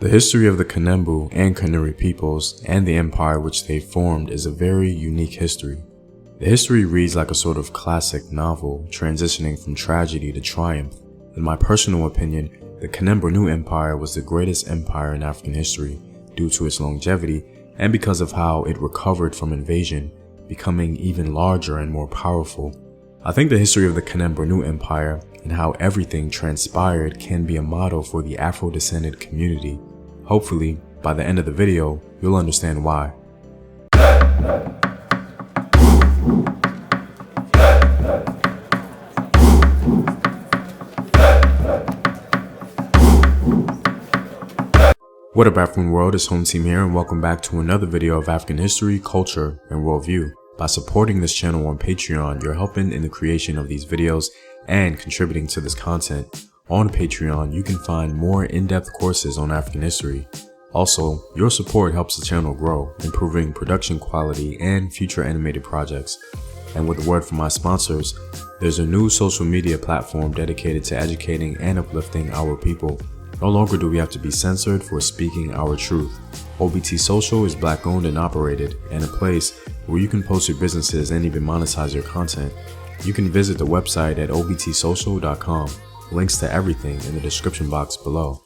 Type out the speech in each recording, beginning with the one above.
The history of the Kanembu and Kanuri peoples and the empire which they formed is a very unique history. The history reads like a sort of classic novel, transitioning from tragedy to triumph. In my personal opinion, the Kanem-Bornu Empire was the greatest empire in African history due to its longevity and because of how it recovered from invasion, becoming even larger and more powerful. I think the history of the Kanem-Bornu Empire and how everything transpired can be a model for the Afro-descended community. Hopefully, by the end of the video, you'll understand why. What up, African world? It's Home Team here, and welcome back to another video of African history, culture, and worldview. By supporting this channel on Patreon, you're helping in the creation of these videos and contributing to this content. On Patreon, you can find more in-depth courses on African history. Also, your support helps the channel grow, improving production quality and future animated projects. And with a word from my sponsors, there's a new social media platform dedicated to educating and uplifting our people. No longer do we have to be censored for speaking our truth. OBT Social is Black owned and operated, and a place where you can post your businesses and even monetize your content. You can visit the website at obtsocial.com. Links to everything in the description box below.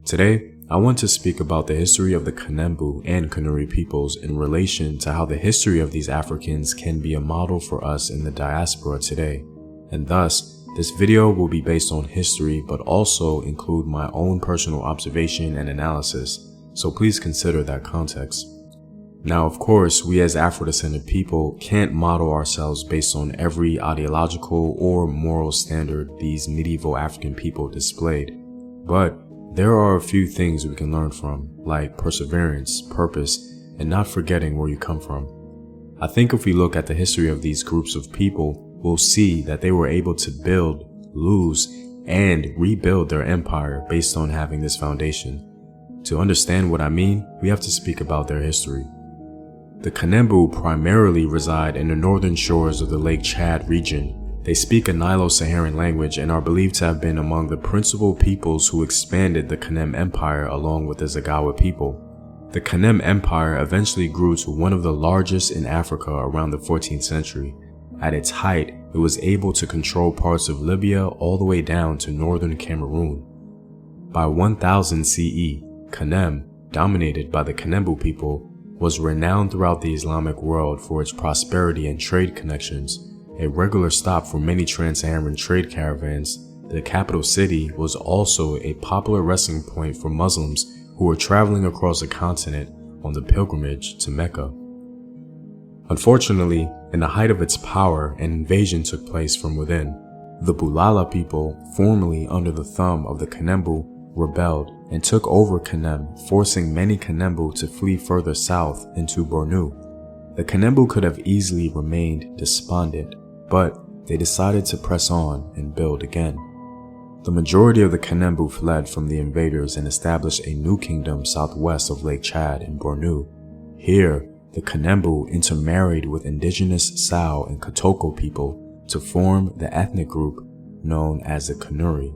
Today, I want to speak about the history of the Kanembu and Kanuri peoples in relation to how the history of these Africans can be a model for us in the diaspora today. And thus, this video will be based on history but also include my own personal observation and analysis, so please consider that context. Now, of course, we as Afro-descended people can't model ourselves based on every ideological or moral standard these medieval African people displayed, but there are a few things we can learn from, like perseverance, purpose, and not forgetting where you come from. I think if we look at the history of these groups of people, we'll see that they were able to build, lose, and rebuild their empire based on having this foundation. To understand what I mean, we have to speak about their history. The Kanembu primarily reside in the northern shores of the Lake Chad region. They speak a Nilo-Saharan language and are believed to have been among the principal peoples who expanded the Kanem Empire along with the Zagawa people. The Kanem Empire eventually grew to one of the largest in Africa around the 14th century. At its height, it was able to control parts of Libya all the way down to northern Cameroon. By 1000 CE, Kanem, dominated by the Kanembu people, was renowned throughout the Islamic world for its prosperity and trade connections. A regular stop for many trans-Saharan trade caravans, the capital city was also a popular resting point for Muslims who were traveling across the continent on the pilgrimage to Mecca. Unfortunately, in the height of its power, an invasion took place from within. The Bulala people, formerly under the thumb of the Kanembu, rebelled and took over Kanem, forcing many Kanembu to flee further south into Bornu. The Kanembu could have easily remained despondent, but they decided to press on and build again. The majority of the Kanembu fled from the invaders and established a new kingdom southwest of Lake Chad in Bornu. Here, the Kanembu intermarried with indigenous Sao and Kotoko people to form the ethnic group known as the Kanuri.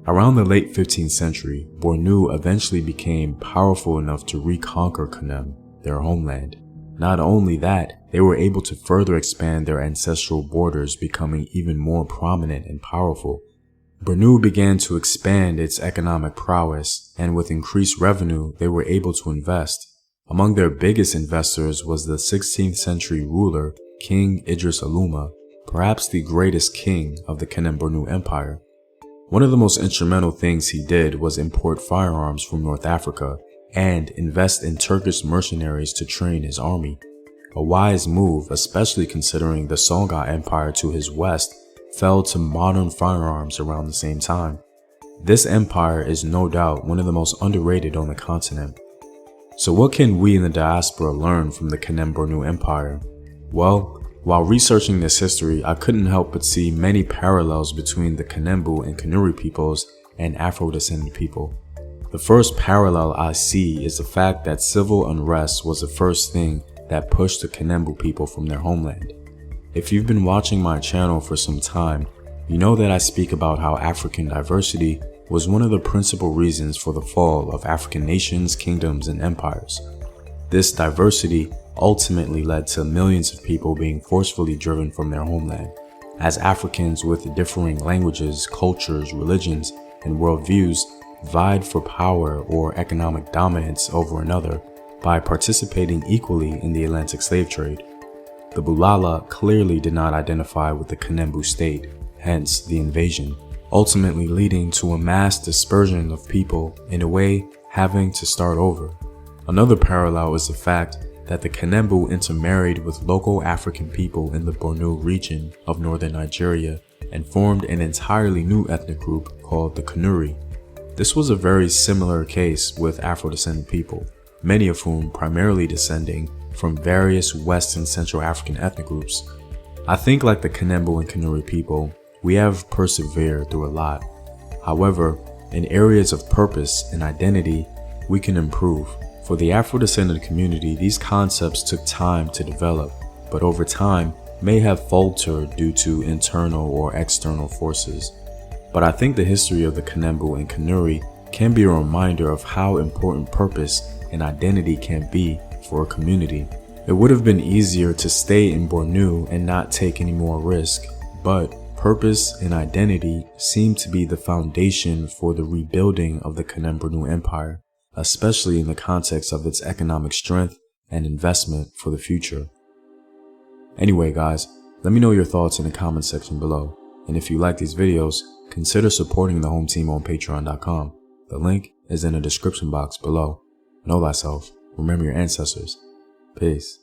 Around the late 15th century, Bornu eventually became powerful enough to reconquer Kanem, their homeland. Not only that, they were able to further expand their ancestral borders, becoming even more prominent and powerful. Bornu began to expand its economic prowess, and with increased revenue, they were able to invest. Among their biggest investors was the 16th century ruler, King Idris Aluma, perhaps the greatest king of the Kanem-Bornu Empire. One of the most instrumental things he did was import firearms from North Africa and invest in Turkish mercenaries to train his army. A wise move, especially considering the Songhai Empire to his west fell to modern firearms around the same time. This empire is no doubt one of the most underrated on the continent. So what can we in the diaspora learn from the Kanem-Bornu Empire? Well, while researching this history, I couldn't help but see many parallels between the Kanembu and Kanuri peoples and Afro-descended people. The first parallel I see is the fact that civil unrest was the first thing that pushed the Kanembu people from their homeland. If you've been watching my channel for some time, you know that I speak about how African diversity was one of the principal reasons for the fall of African nations, kingdoms, and empires. This diversity ultimately led to millions of people being forcefully driven from their homeland, as Africans with differing languages, cultures, religions, and worldviews vied for power or economic dominance over another by participating equally in the Atlantic slave trade. The Bulala clearly did not identify with the Kanembu state, hence the invasion, ultimately leading to a mass dispersion of people, in a way having to start over. Another parallel is the fact that the Kanembu intermarried with local African people in the Bornu region of northern Nigeria and formed an entirely new ethnic group called the Kanuri. This was a very similar case with Afro-descendant people, many of whom primarily descending from various West and Central African ethnic groups. I think like the Kanembu and Kanuri people, we have persevered through a lot. However, in areas of purpose and identity, we can improve. For the Afro-descendant community, these concepts took time to develop, but over time may have faltered due to internal or external forces. But I think the history of the Kanembu and Kanuri can be a reminder of how important purpose and identity can be for a community. It would have been easier to stay in Bornu and not take any more risk, but purpose and identity seem to be the foundation for the rebuilding of the Kanem-Bornu Empire, especially in the context of its economic strength and investment for the future. Anyway guys, let me know your thoughts in the comment section below, and if you like these videos, consider supporting the home team on patreon.com. The link is in the description box below. Know thyself, remember your ancestors. Peace.